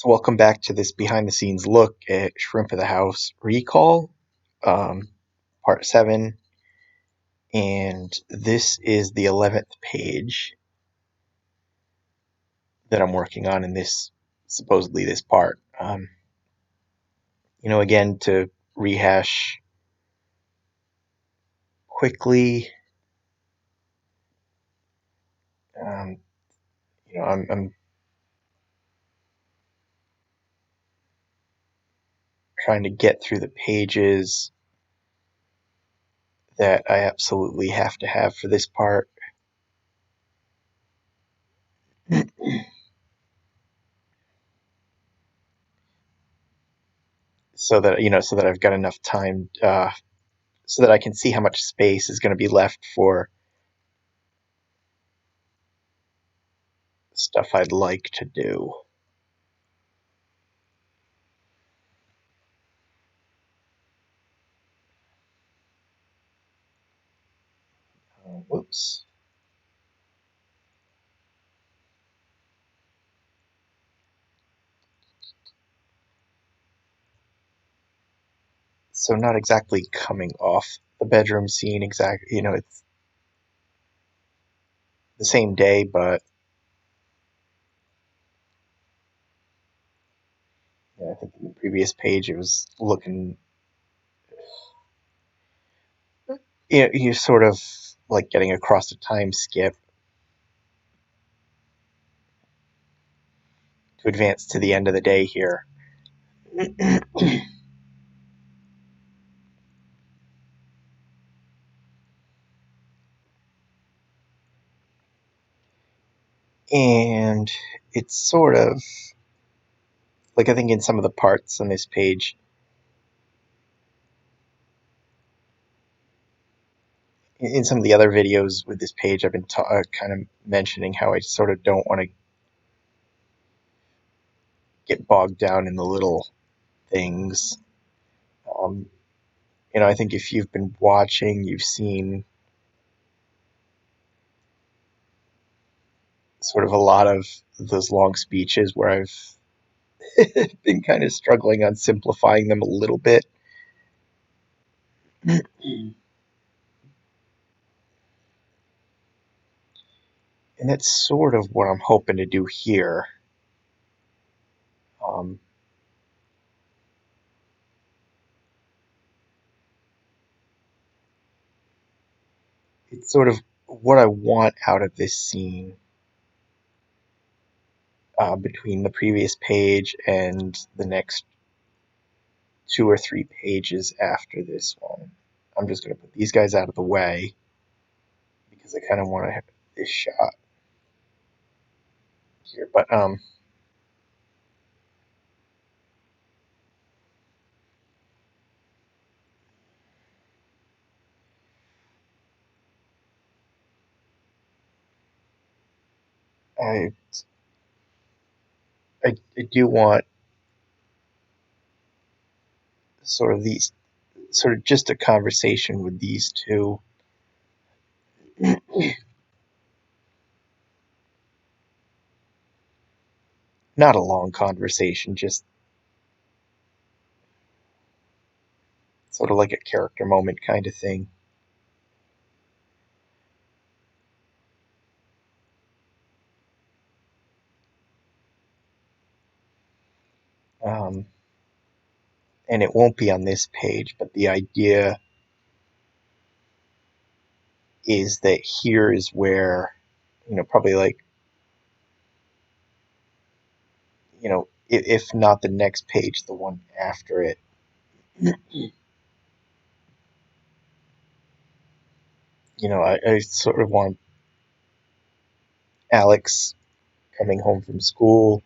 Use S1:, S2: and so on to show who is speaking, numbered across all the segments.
S1: So welcome back to this behind the scenes look at Shrimp of the House Recall, um, part 7, and this is the 11th page that I'm working on in this, supposedly this part. Again, to rehash quickly, um, I'm trying to get through the pages that I absolutely have to have for this part. So that I've got enough time, so that I can see how much space is going to be left for stuff I'd like to do. Whoops. So not exactly coming off the bedroom scene exactly. It's the same day, but I think in the previous page it was looking, you're sort of like getting across a time skip to advance to the end of the day here. And it's sort of like, I think in some of the parts on this page, in some of the other videos with this page, I've been kind of mentioning how I sort of don't want to get bogged down in the little things. Um, I think if you've been watching, you've seen sort of a lot of those long speeches where I've been kind of struggling on simplifying them a little bit. And that's sort of what I'm hoping to do here. Um, it's sort of what I want out of this scene, between the previous page and the next 2 or 3 pages after this one. I'm just going to put these guys out of the way because I kind of want to have this shot here. But I, I do want sort of these, sort of just a conversation with these two. Not a long conversation, just sort of like a character moment kind of thing. Um, and it won't be on this page, but the idea is that here is where, probably like, if not the next page, the one after it. I sort of want Alex coming home from school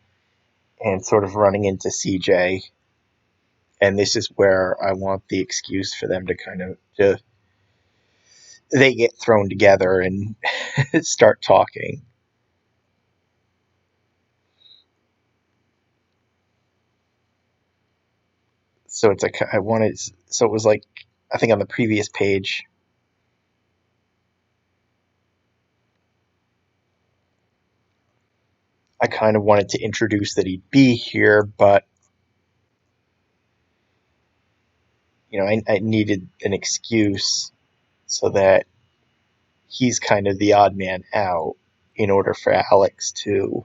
S1: and sort of running into CJ, and this is where I want the excuse for them to kind of they get thrown together and start talking. So it's like I wanted. So it was like, I think on the previous page, I kind of wanted to introduce that he'd be here, but I needed an excuse so that he's kind of the odd man out in order for Alex to,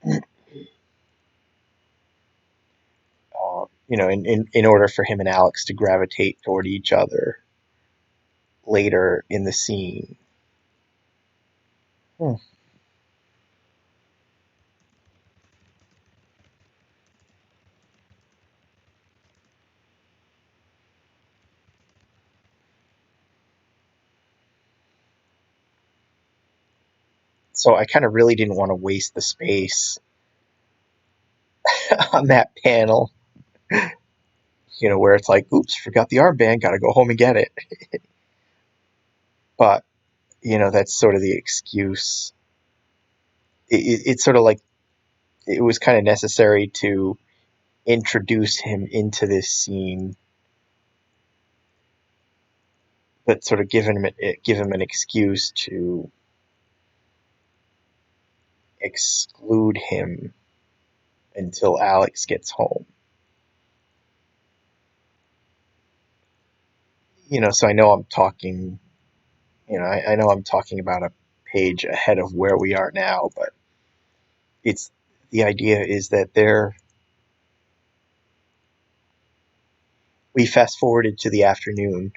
S1: in order for him and Alex to gravitate toward each other later in the scene. Hmm. So I kind of really didn't want to waste the space on that panel, where it's like, oops, forgot the armband, gotta go home and get it. But, that's sort of the excuse. It's sort of like it was kind of necessary to introduce him into this scene, but sort of give him an excuse to exclude him until Alex gets home. So I know I'm talking, I know I'm talking about a page ahead of where we are now, but it's the idea is that we fast forwarded to the afternoon.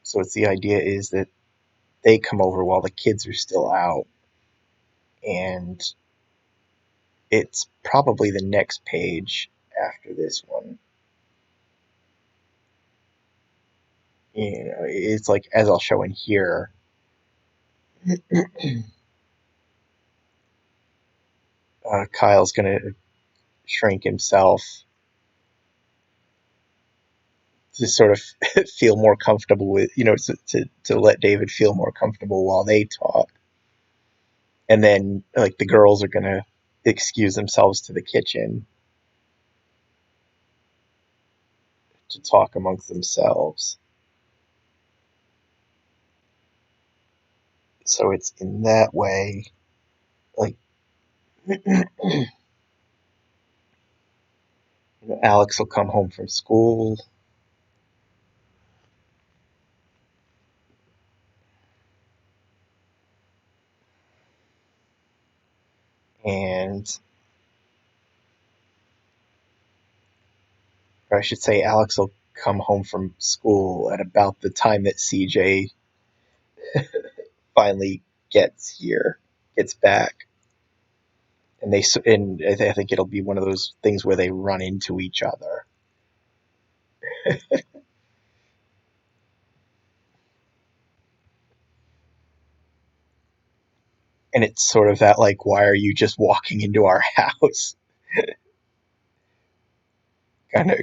S1: So it's the idea is that they come over while the kids are still out, and it's probably the next page after this one. It's like, as I'll show in here, Kyle's gonna shrink himself to sort of feel more comfortable with, to let David feel more comfortable while they talk. And then, like, the girls are gonna excuse themselves to the kitchen to talk amongst themselves. So it's in that way, like, Alex will come home from school, and or I should say, Alex will come home from school at about the time that CJ finally gets back, and I think it'll be one of those things where they run into each other. And it's sort of that, like, why are you just walking into our house kind of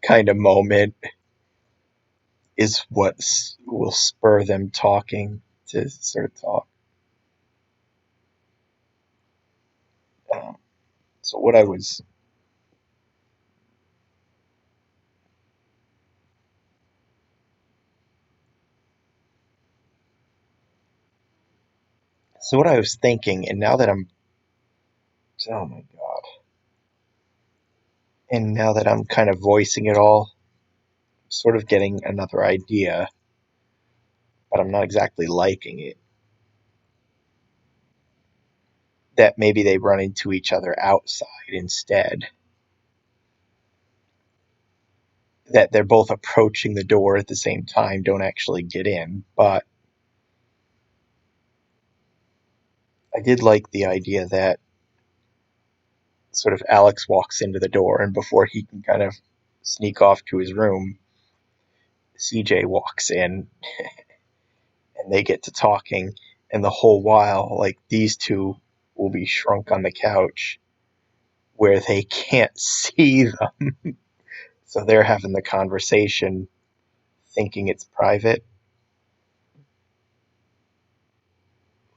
S1: kind of moment is what will spur them talking to sort of talk. Um, so what I was so what I was thinking, and now that I'm oh my god, and now that I'm kind of voicing it all, I'm sort of getting another idea, but I'm not exactly liking it. That maybe they run into each other outside instead. That they're both approaching the door at the same time, don't actually get in. But I did like the idea that sort of Alex walks into the door, and before he can kind of sneak off to his room, CJ walks in, and they get to talking. And the whole while, like, these two will be shrunk on the couch where they can't see them. So they're having the conversation thinking it's private.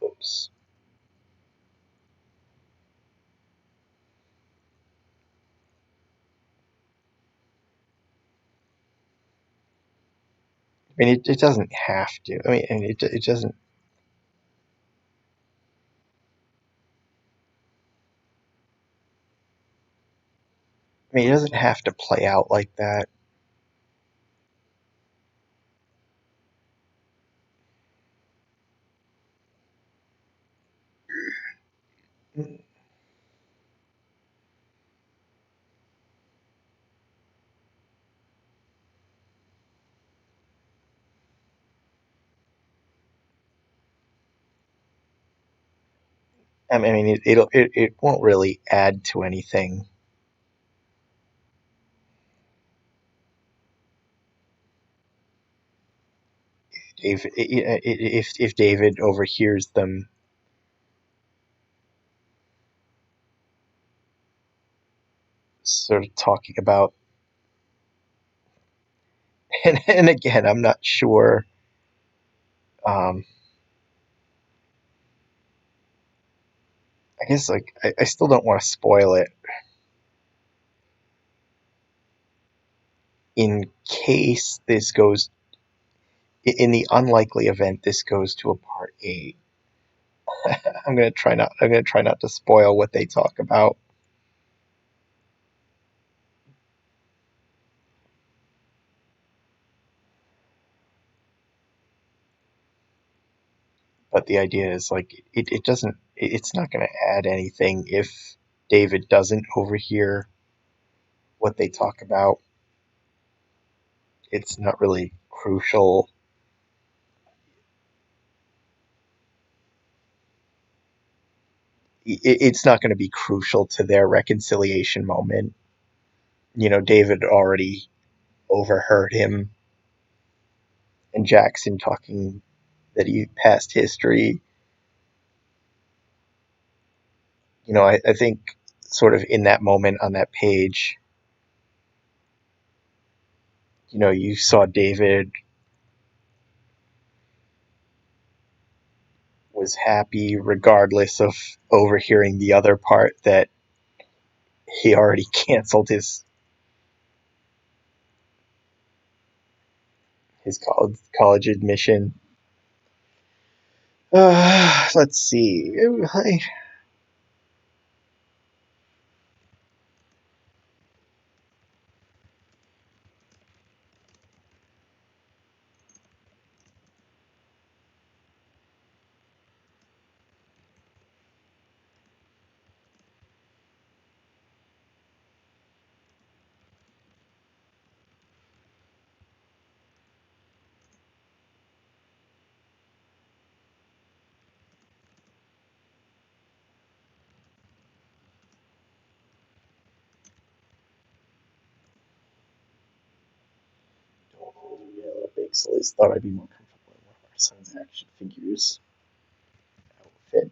S1: Oops. I mean, it doesn't have to. I mean, and it doesn't. I mean, it doesn't have to play out like that. I mean, it won't really add to anything. If David overhears them sort of talking about, and again, I'm not sure. Um, I guess like I still don't want to spoil it in case this goes in the unlikely event this goes to a part 8. I'm gonna try not to spoil what they talk about. But the idea is like it doesn't it's not going to add anything if David doesn't overhear what they talk about. It's not really crucial. It's not going to be crucial to their reconciliation moment. You know, David already overheard him and Jackson talking that he passed history. You know, I think sort of in that moment on that page, you know, you saw David was happy regardless of overhearing the other part that he already canceled his college admission. Let's see. Yellow Pixels thought I'd be more comfortable in one of our son's action figures outfit.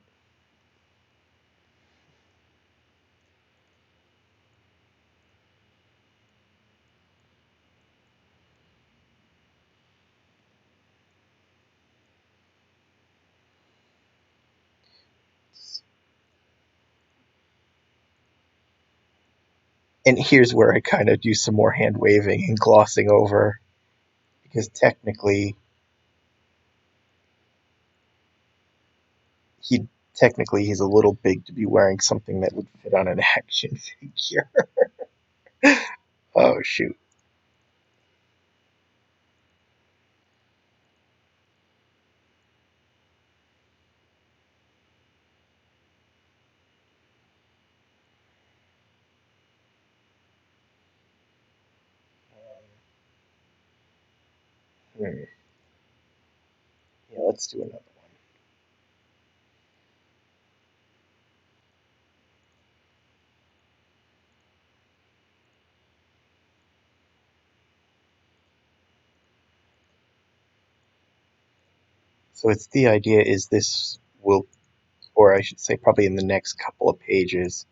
S1: And here's where I kind of do some more hand waving and glossing over because he technically he's a little big to be wearing something that would fit on an action figure. Oh shoot. Hmm. Yeah, let's do another one. So it's the idea is this will, or I should say, probably in the next couple of pages,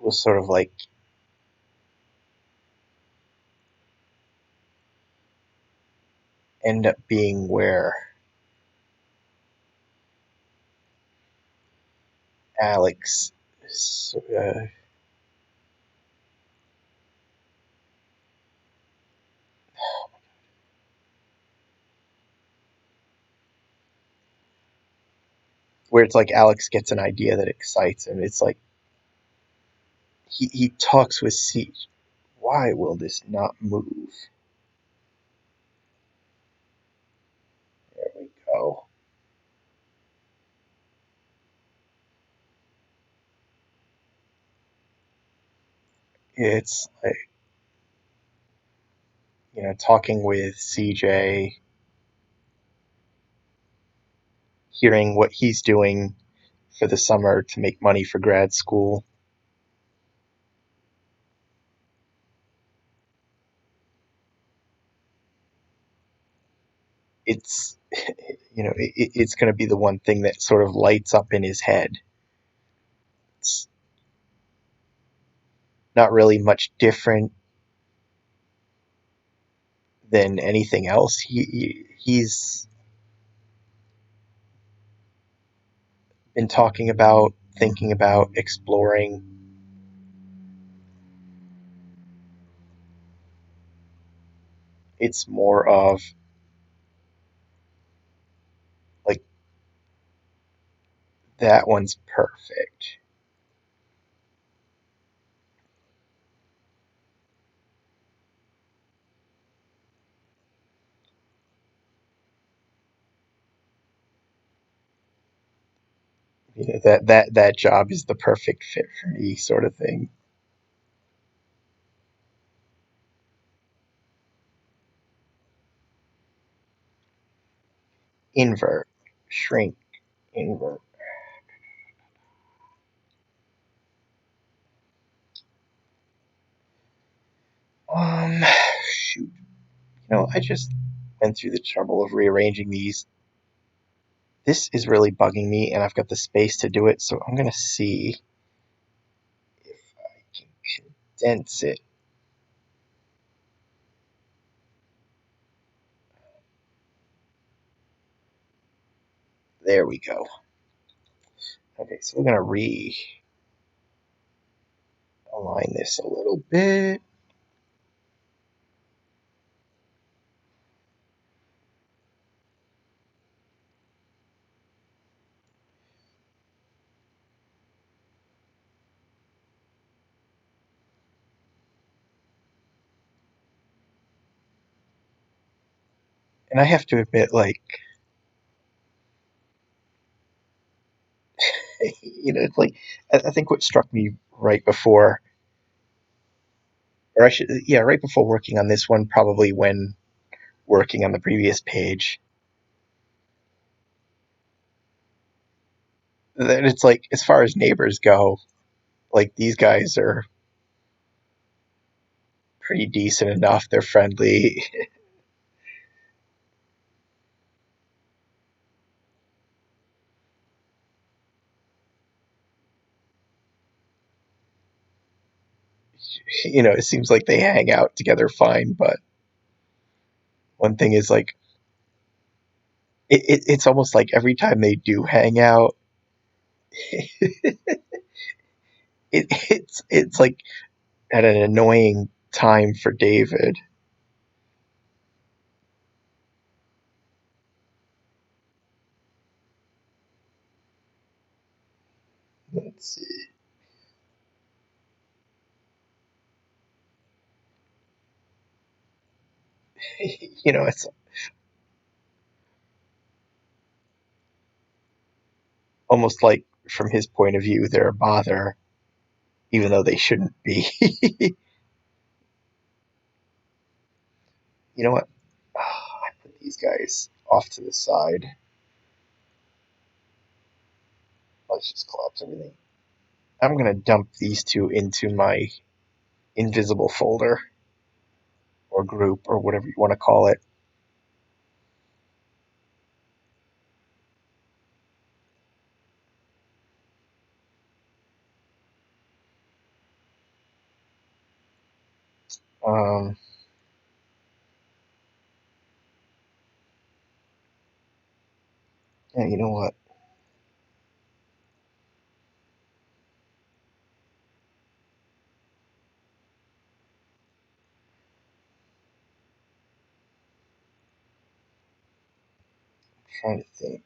S1: will sort of like end up being where Alex, uh, where it's like Alex gets an idea that excites him. It's like he talks with Siege. Why will this not move? There we go. It's like, talking with CJ, hearing what he's doing for the summer to make money for grad school. It's it's going to be the one thing that sort of lights up in his head. It's not really much different than anything else he's been talking about, thinking about, exploring. It's more of like that one's perfect. That job is the perfect fit for me, sort of thing. Invert, shrink, invert. Um, Shoot. I just went through the trouble of rearranging these. This is really bugging me, and I've got the space to do it, so I'm gonna see if I can condense it. There we go. Okay, so we're gonna realign this a little bit. And I have to admit, like, it's like I think what struck me right before, or I should, yeah, right before working on this one, probably when working on the previous page, that it's like as far as neighbors go, like these guys are pretty decent enough. They're friendly. It seems like they hang out together fine. But one thing is like it's almost like every time they do hang out, it's like at an annoying time for David. Let's see. It's almost like from his point of view, they're a bother, even though they shouldn't be. You know what? I put these guys off to the side. Let's just collapse everything. I'm gonna dump these two into my invisible folder or group or whatever you want to call it. Um, yeah, you know what? I'm trying to think.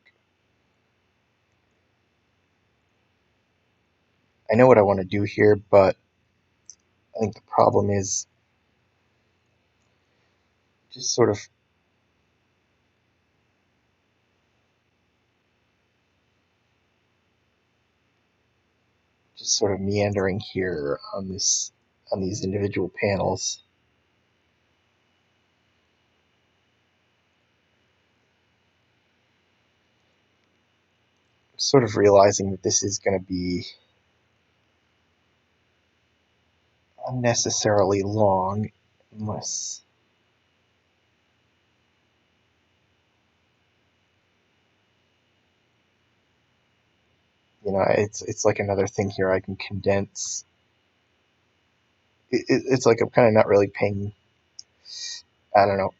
S1: I know what I want to do here, but I think the problem is just sort of meandering here on these individual panels. Sort of realizing that this is going to be unnecessarily long unless it's like another thing here I can condense. It's like I'm kind of not really paying. I don't know.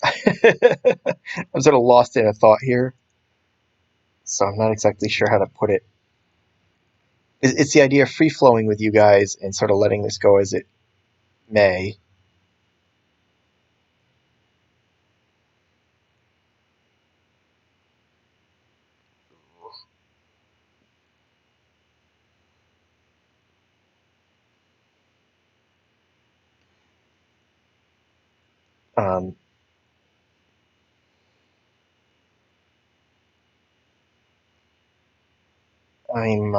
S1: I'm sort of lost in a thought here, so I'm not exactly sure how to put it. It's the idea of free flowing with you guys and sort of letting this go as it may. Um, I'm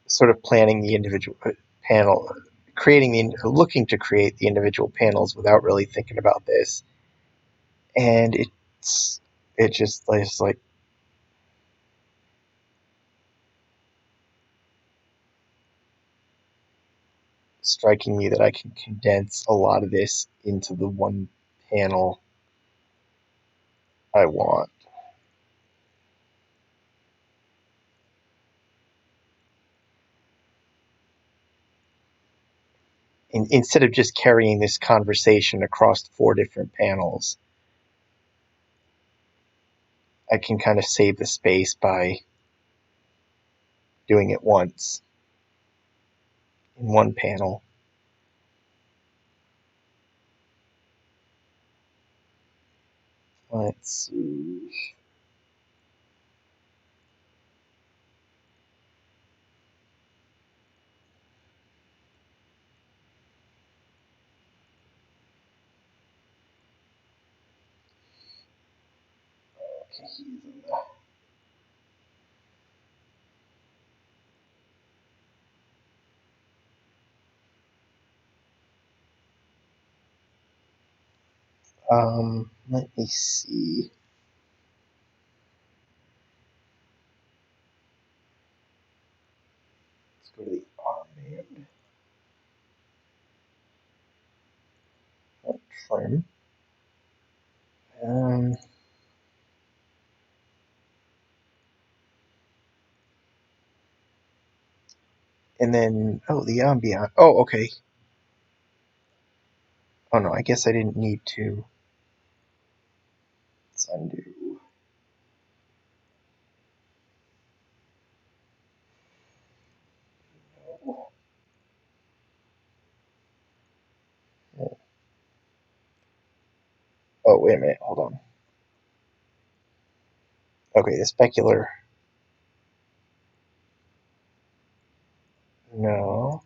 S1: sort of planning the individual panel, looking to create the individual panels without really thinking about this, and it's like striking me that I can condense a lot of this into the one panel I want. Instead of just carrying this conversation across 4 different panels, I can kind of save the space by doing it once in one panel. Let's see. Okay, he's in the let me see. Let's go to the armband. Trim. Um, and then, oh, the ambient. Oh, okay. Oh no, I guess I didn't need to. Let's undo. Oh, wait a minute. Hold on. Okay, the specular. No.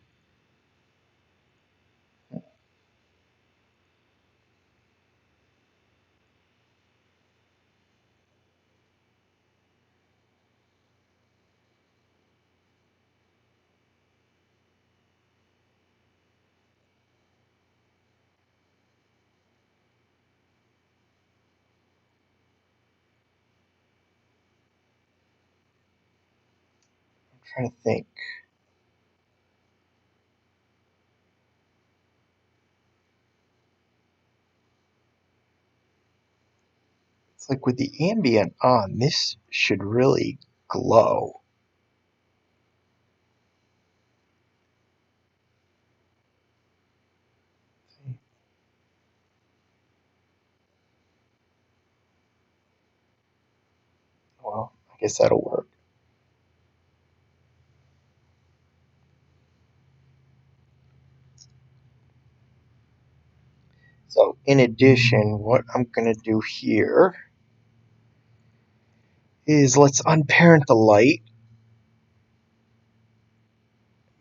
S1: I'm trying to think. It's like with the ambient on, this should really glow. Well, I guess that'll work. So, in addition, what I'm going to do here is let's unparent the light,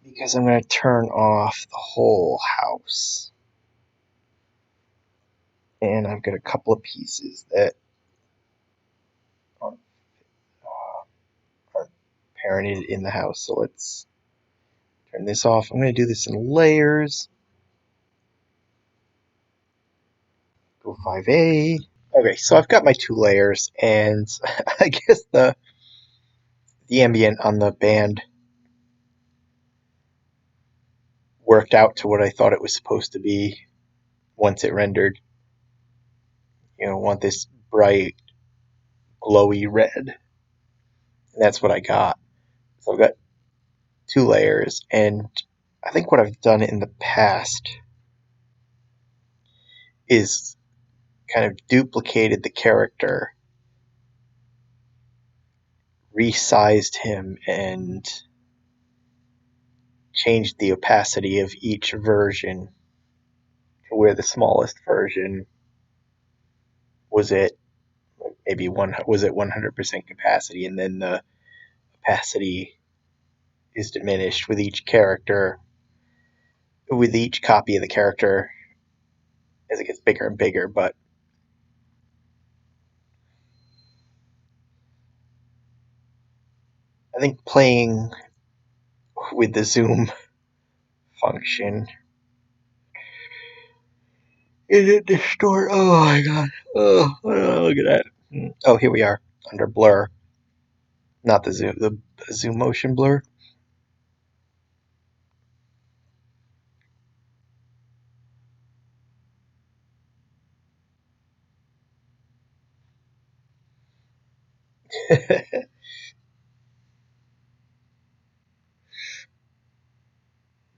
S1: because I'm going to turn off the whole house. And I've got a couple of pieces that are parented in the house. So let's turn this off. I'm going to do this in layers. Go 5A. Okay, so I've got my 2 layers, and I guess the ambient on the band worked out to what I thought it was supposed to be once it rendered. I want this bright, glowy red. And that's what I got. So I've got 2 layers, and I think what I've done in the past is kind of duplicated the character, resized him, and changed the opacity of each version to where the smallest version was at maybe 100% capacity, and then the opacity is diminished with each character, with each copy of the character as it gets bigger and bigger. But I think playing with the zoom function, is it distort? Oh my god! Oh, look at that! Oh, here we are under blur, not the zoom motion blur.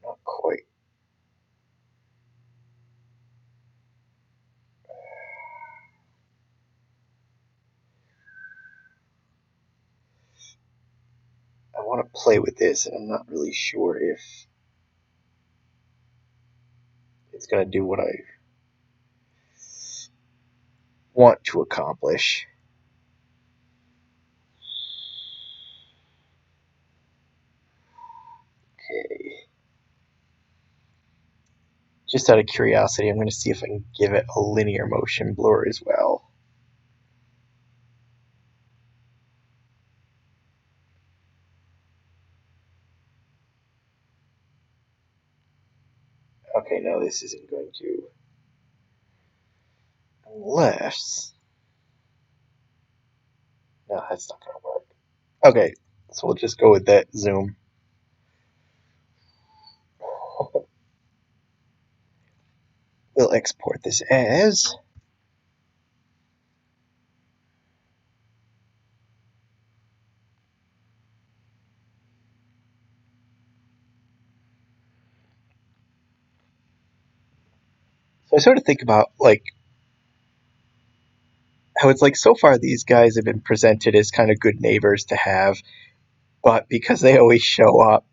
S1: Not quite. I want to play with this, and I'm not really sure if it's going to do what I want to accomplish. Okay. Just out of curiosity, I'm going to see if I can give it a linear motion blur as well. Okay, no, this isn't going to. Unless. No, that's not going to work. Okay, so we'll just go with that zoom. We'll export this as. So I sort of think about like how it's like so far these guys have been presented as kind of good neighbors to have, but because they always show up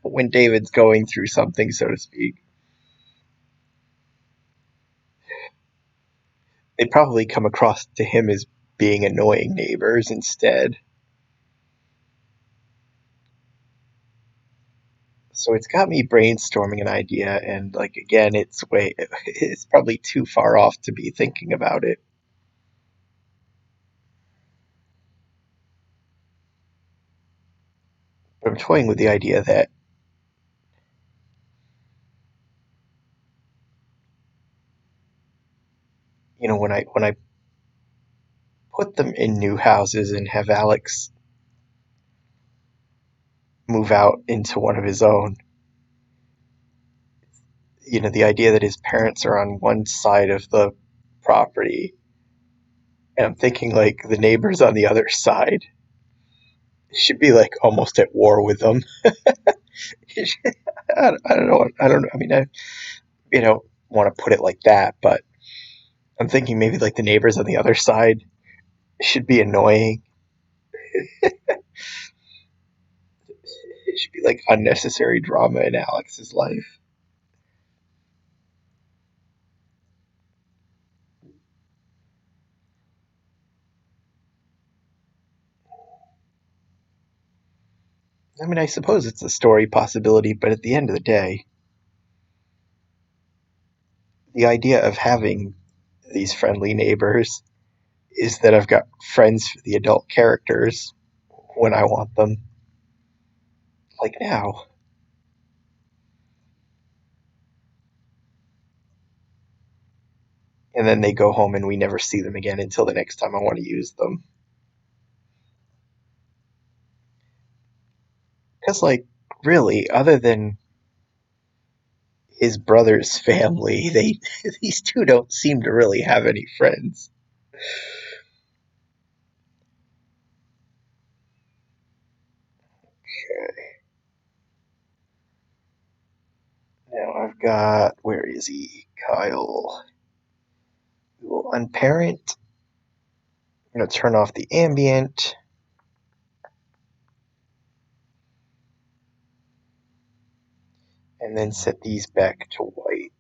S1: when David's going through something, so to speak, they probably come across to him as being annoying neighbors instead. So it's got me brainstorming an idea, and like again, it's probably too far off to be thinking about it. But I'm toying with the idea that when I put them in new houses and have Alex move out into one of his own, the idea that his parents are on one side of the property, and I'm thinking like the neighbors on the other side should be like almost at war with them. I don't know. I don't know. I mean, I want to put it like that, but I'm thinking maybe like the neighbors on the other side should be annoying. It should be like unnecessary drama in Alex's life. I mean, I suppose it's a story possibility, but at the end of the day, the idea of having these friendly neighbors is that I've got friends for the adult characters when I want them, like now. And then they go home and we never see them again until the next time I want to use them. Because, like, really, other than his brother's family, they these two don't seem to really have any friends. Okay. Now I've got, where is he? Kyle. We will unparent. I'm going to turn off the ambient. And then set these back to white.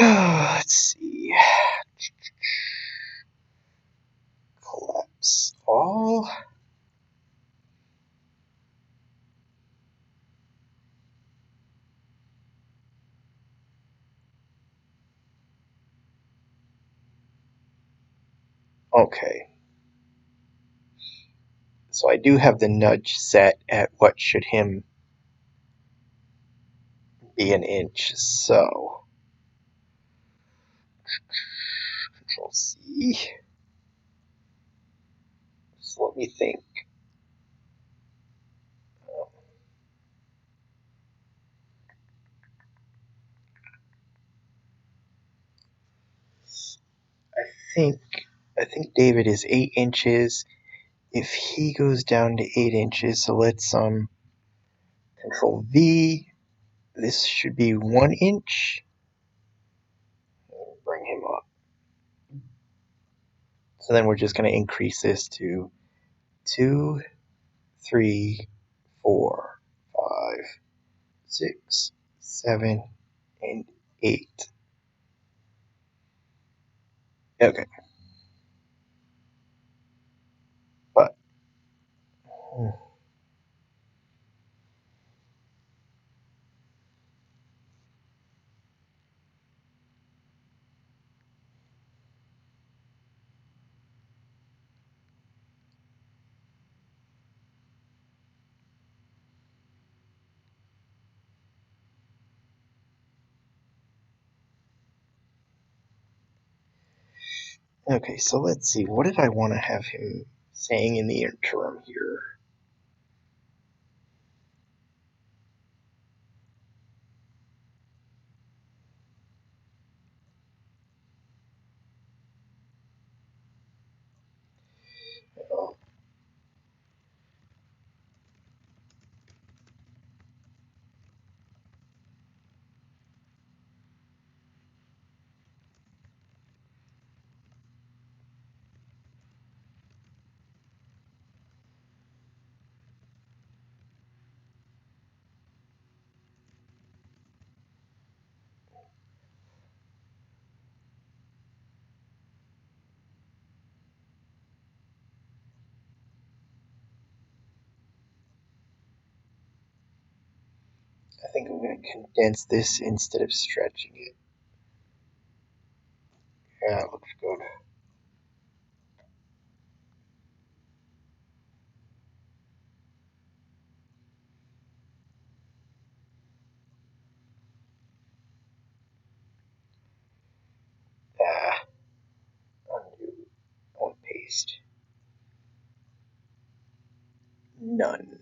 S1: Let's see. Collapse all. Okay. So I do have the nudge set at what should him be an inch. So Control C. So let me think. I think I think David is 8 inches. If he goes down to 8 inches, so let's Control V. This should be 1 inch. Bring him up. So then we're just going to increase this to 2, 3, 4, 5, 6, 7, and 8. Okay, but okay, so let's see. What did I want to have him saying in the interim here? Oh, I think I'm going to condense this instead of stretching it. Yeah, it looks good. Ah, undo. I want paste. None.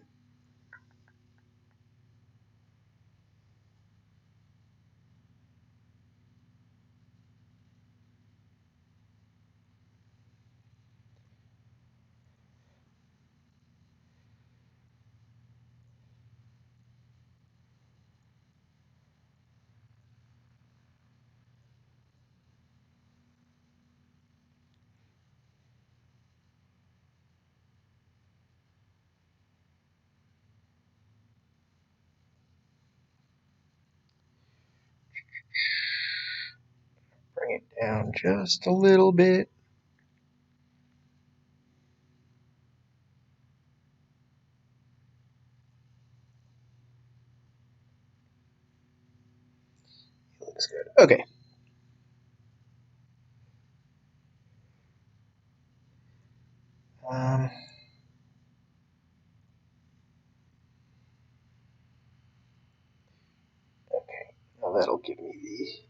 S1: it down just a little bit. Looks good. Okay. Um, okay. Now that'll give me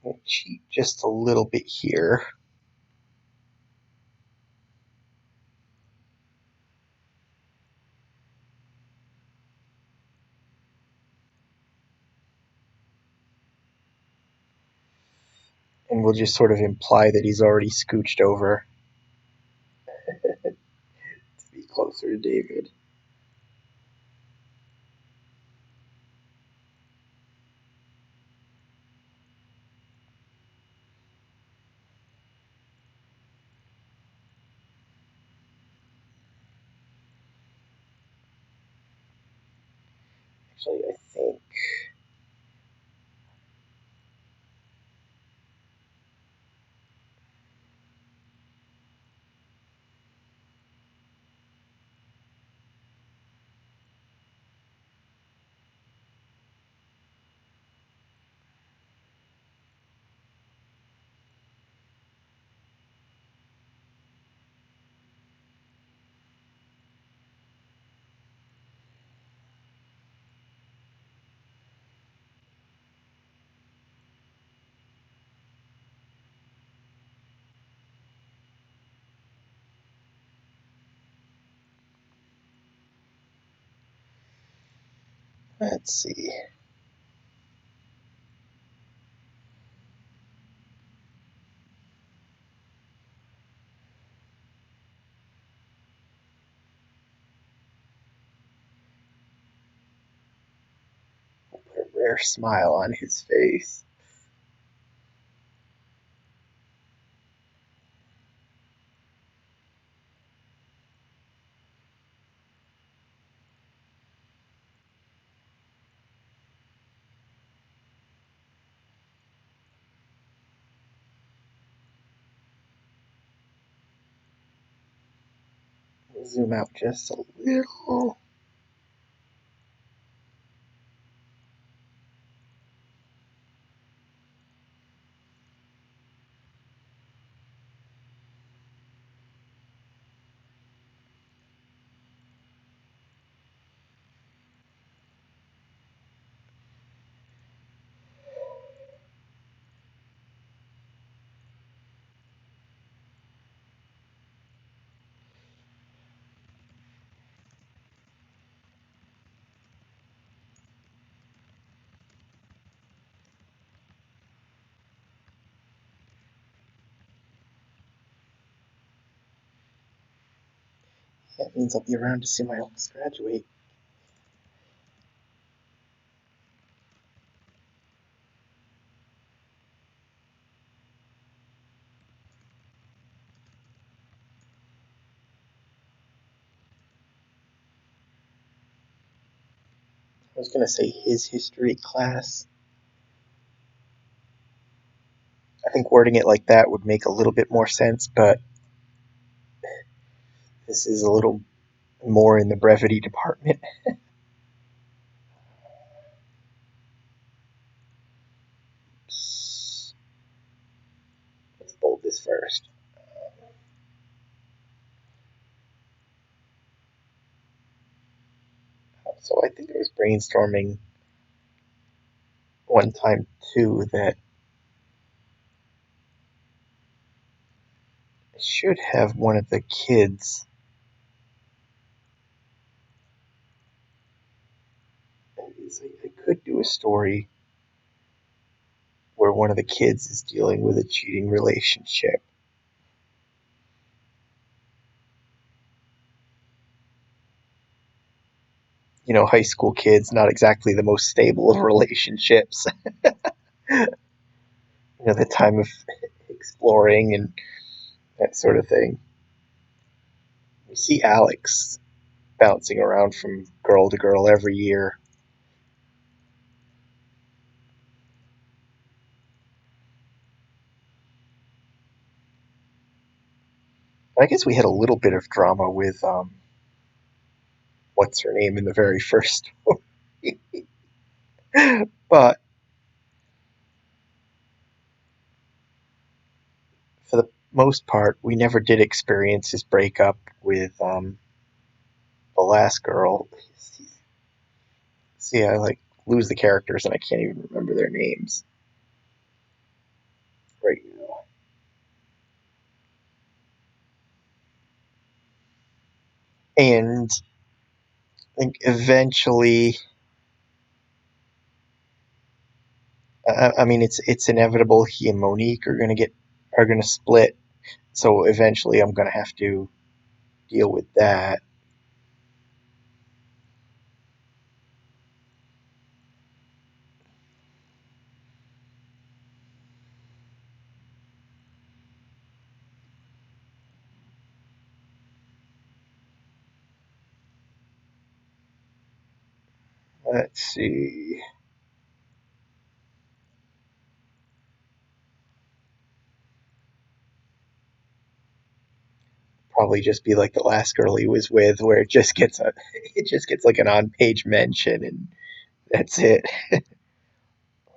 S1: the cheat just a little bit here. And we'll just sort of imply that he's already scooched over to be closer to David. Actually, I think let's see. We'll put a rare smile on his face. We'll zoom out just a little. That means I'll be around to see my oldest graduate. I was going to say his history class. I think wording it like that would make a little bit more sense, but this is a little more in the brevity department. Let's bold this first. So I think I was brainstorming one time too that I should have one of the kids. I could do a story where one of the kids is dealing with a cheating relationship. You know, high school kids, not exactly the most stable of relationships. You know, the time of exploring and that sort of thing. We see Alex bouncing around from girl to girl every year. I guess we had a little bit of drama with what's her name in the very first story, but for the most part, we never did experience his breakup with the last girl. See, I like lose the characters and I can't even remember their names right now. And I think eventually, I mean, it's inevitable. He and Monique are gonna split. So eventually, I'm gonna have to deal with that. Let's see. Probably just be like the last girl he was with, where it just gets like an on-page mention, and that's it.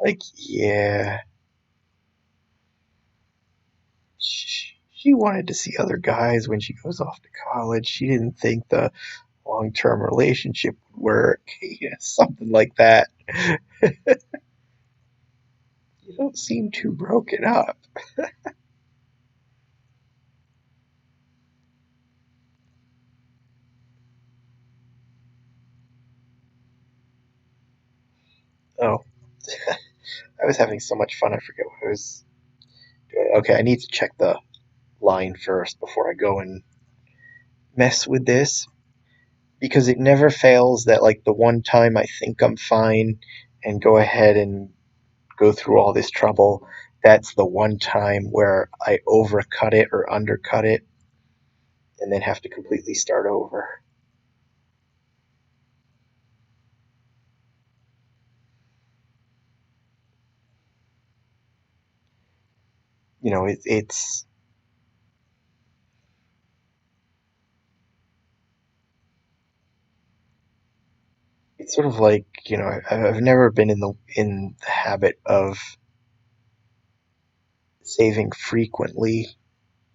S1: Like, yeah, she wanted to see other guys when she goes off to college. She didn't think the long-term relationship would work. Yeah, something like that. You don't seem too broken up. Oh, I was having so much fun. I forget what I was doing. Okay, I need to check the line first before I go and mess with this, because it never fails that like the one time I think I'm fine and go ahead and go through all this trouble, that's the one time where I overcut it or undercut it and then have to completely start over. You know, it's sort of like, you know, I've never been in the habit of saving frequently,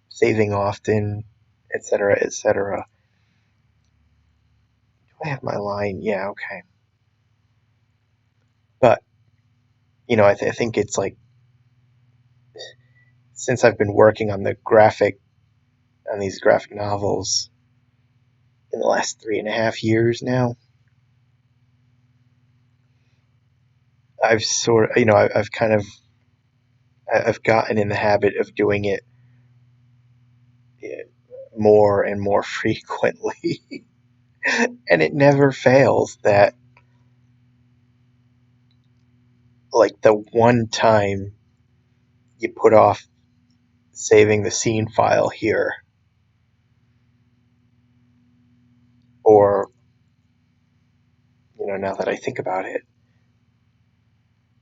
S1: saving often, etc., etc. Do I have my line? Yeah, okay. But you know, I think it's like since I've been working on these graphic novels in the last 3.5 years now, I've sort of, you know, I've kind of, I've gotten in the habit of doing it more and more frequently, and it never fails that like the one time you put off saving the scene file here, or you know, now that I think about it,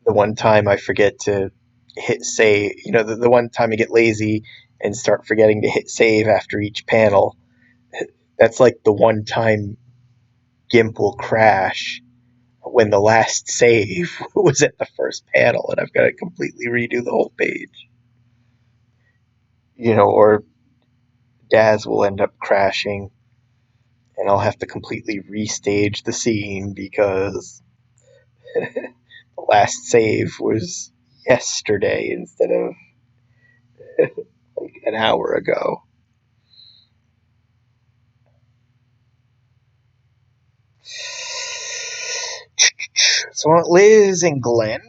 S1: the one time I forget to hit save, you know, the one time I get lazy and start forgetting to hit save after each panel, that's like the one time GIMP will crash when the last save was at the first panel and I've got to completely redo the whole page. You know, or Daz will end up crashing and I'll have to completely restage the scene because the last save was yesterday instead of like an hour ago. So Liz and Gwen,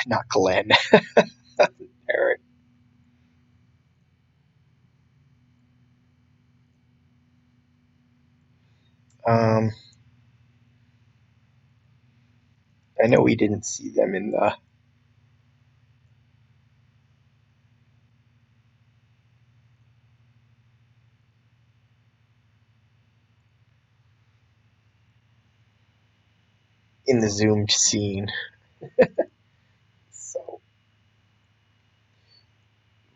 S1: not Glenn, Eric. Um, I know we didn't see them in the. in the zoomed scene. So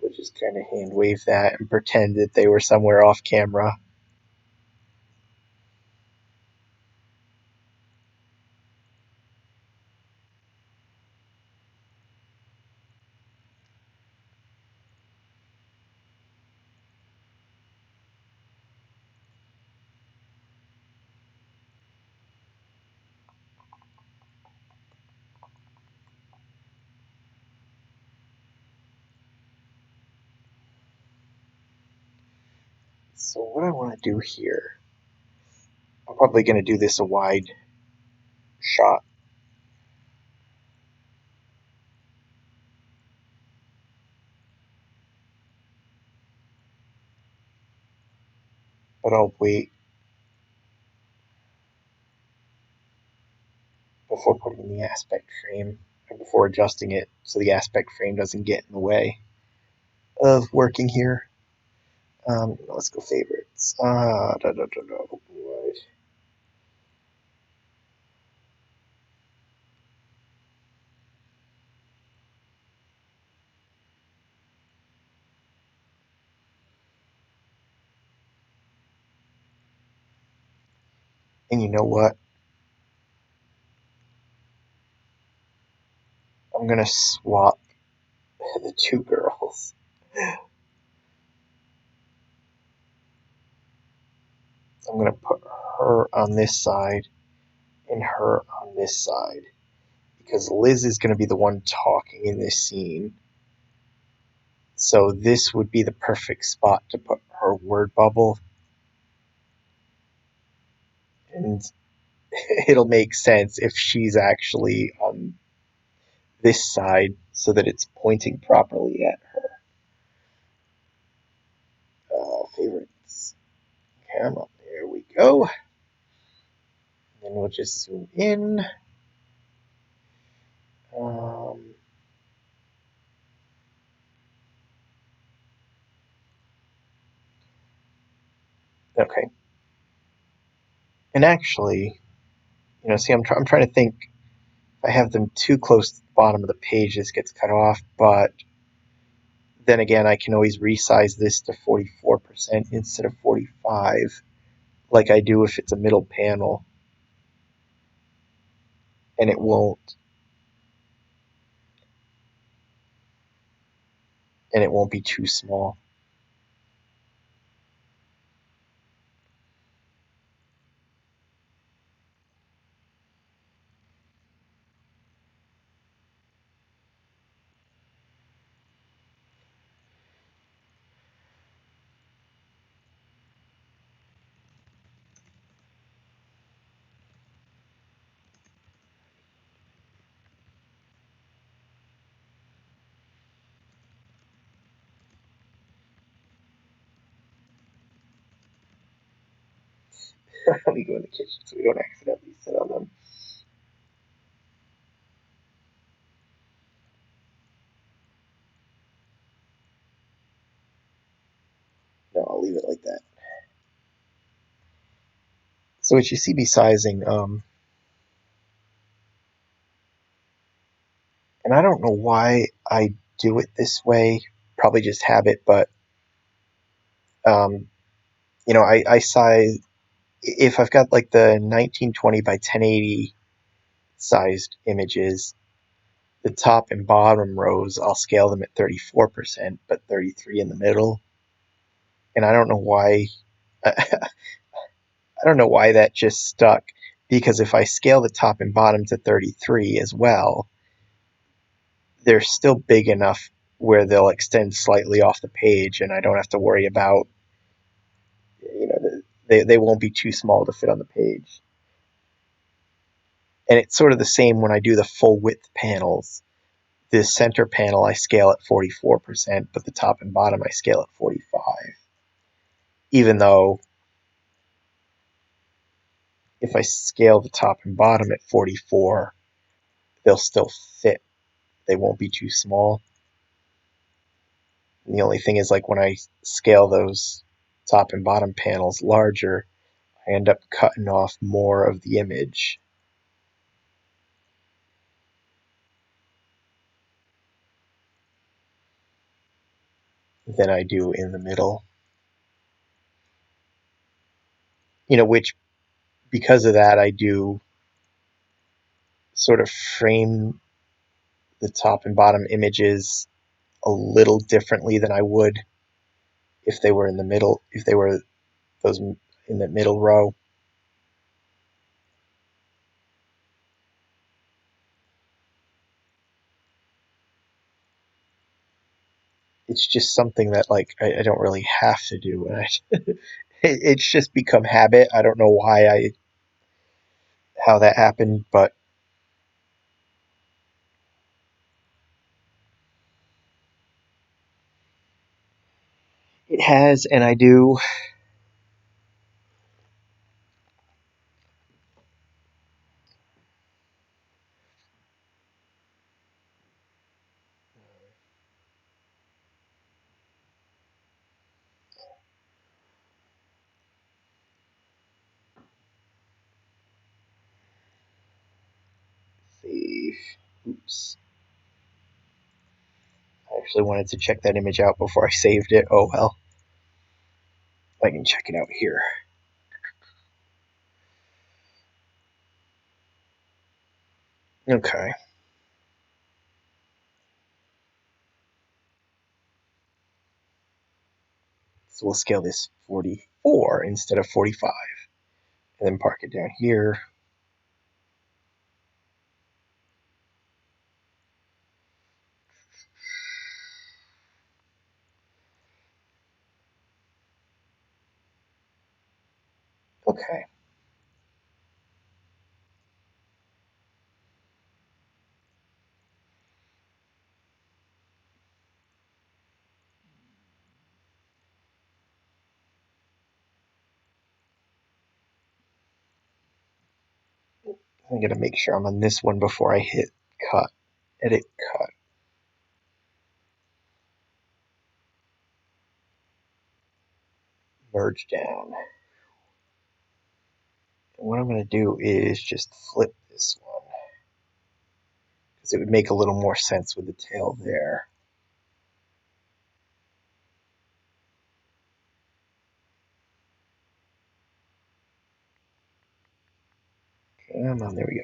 S1: we'll just kind of hand wave that and pretend that they were somewhere off camera. So what I want to do here, I'm probably going to do this a wide shot. But I'll wait before putting the aspect frame and before adjusting it so the aspect frame doesn't get in the way of working here. Let's go favorites. And you know what? I'm gonna swap the two girls. I'm gonna put her on this side and her on this side because Liz is gonna be the one talking in this scene. So this would be the perfect spot to put her word bubble, and it'll make sense if she's actually on this side so that it's pointing properly at her. Favorites. Camera. There we go. And then we'll just zoom in. Um, okay. And actually, see, I'm trying to think. If I have them too close to the bottom of the page, this gets cut off. But then again, I can always resize this to 44% instead of 45, like I do if it's a middle panel, and it won't be too small. Let me go in the kitchen so we don't accidentally sit on them. No, I'll leave it like that. So what you see me sizing, and I don't know why I do it this way, probably just habit, but um, I size, if I've got like the 1920 by 1080 sized images, the top and bottom rows, I'll scale them at 34%, but 33 in the middle. And I don't know why, I don't know why that just stuck, because if I scale the top and bottom to 33 as well, they're still big enough where they'll extend slightly off the page, and I don't have to worry about, they won't be too small to fit on the page. And it's sort of the same when I do the full width panels. The center panel I scale at 44%, but the top and bottom I scale at 45. Even though if I scale the top and bottom at 44, they'll still fit. They won't be too small. And the only thing is, like, when I scale those top and bottom panels larger, I end up cutting off more of the image. than I do in the middle. Which because of that, I do sort of frame the top and bottom images a little differently than I would if they were in the middle, if they were those in the middle row. It's just something that like I don't really have to do, and it's just become habit. I don't know how that happened, but it has, and I do. Save. Oops. I actually wanted to check that image out before I saved it. Oh well. I can check it out here. Okay. So we'll scale this 44 instead of 45. And then park it down here. Okay. I'm going to make sure I'm on this one before I hit cut. Edit cut. Merge down. And what I'm going to do is just flip this one because it would make a little more sense with the tail there. Come on, there we go.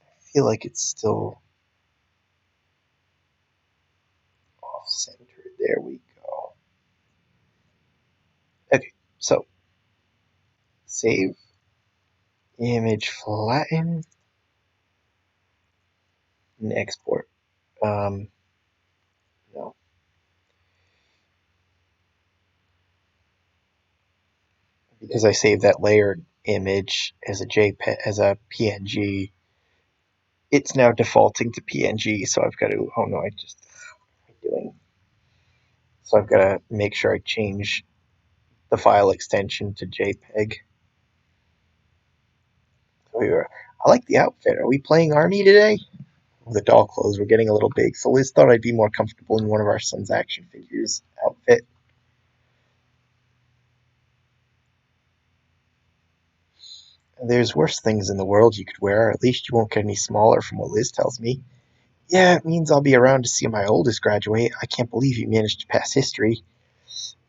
S1: I feel like it's still off-centered. There we go. Okay, so save image, flatten, and export. No, because I saved that layered image as a JPEG, as a PNG. It's now defaulting to PNG, so I've got to. Oh no, what am I doing? So I've got to make sure I change the file extension to JPEG. I like the outfit. Are we playing Army today? Well, the doll clothes were getting a little big, so Liz thought I'd be more comfortable in one of our son's action figures outfit. There's worse things in the world you could wear. At least you won't get any smaller from what Liz tells me. Yeah, it means I'll be around to see my oldest graduate. I can't believe you managed to pass history.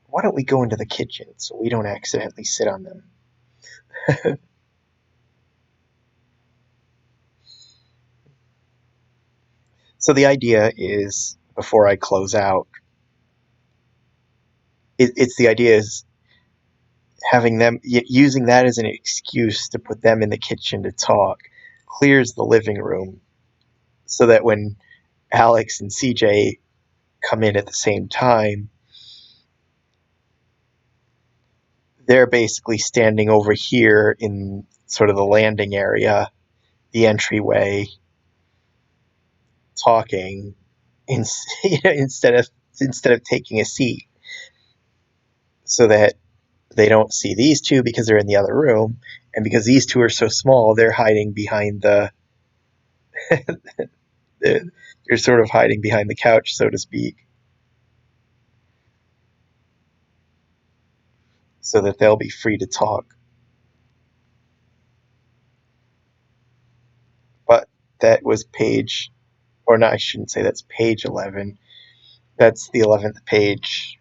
S1: Why don't we go into the kitchen so we don't accidentally sit on them? So the idea is, before I close out, it's the idea is having them using that as an excuse to put them in the kitchen to talk clears the living room so that when Alex and CJ come in at the same time, they're basically standing over here in sort of the landing area, the entryway, talking in, instead of taking a seat, so that they don't see these two because they're in the other room, and because these two are so small, they're hiding behind they're sort of hiding behind the couch, so to speak, so that they'll be free to talk. But that was page or not, I shouldn't say that's page 11. That's the 11th page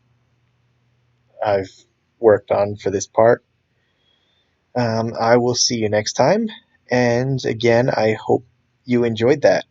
S1: I've worked on for this part. I will see you next time, and again, I hope you enjoyed that.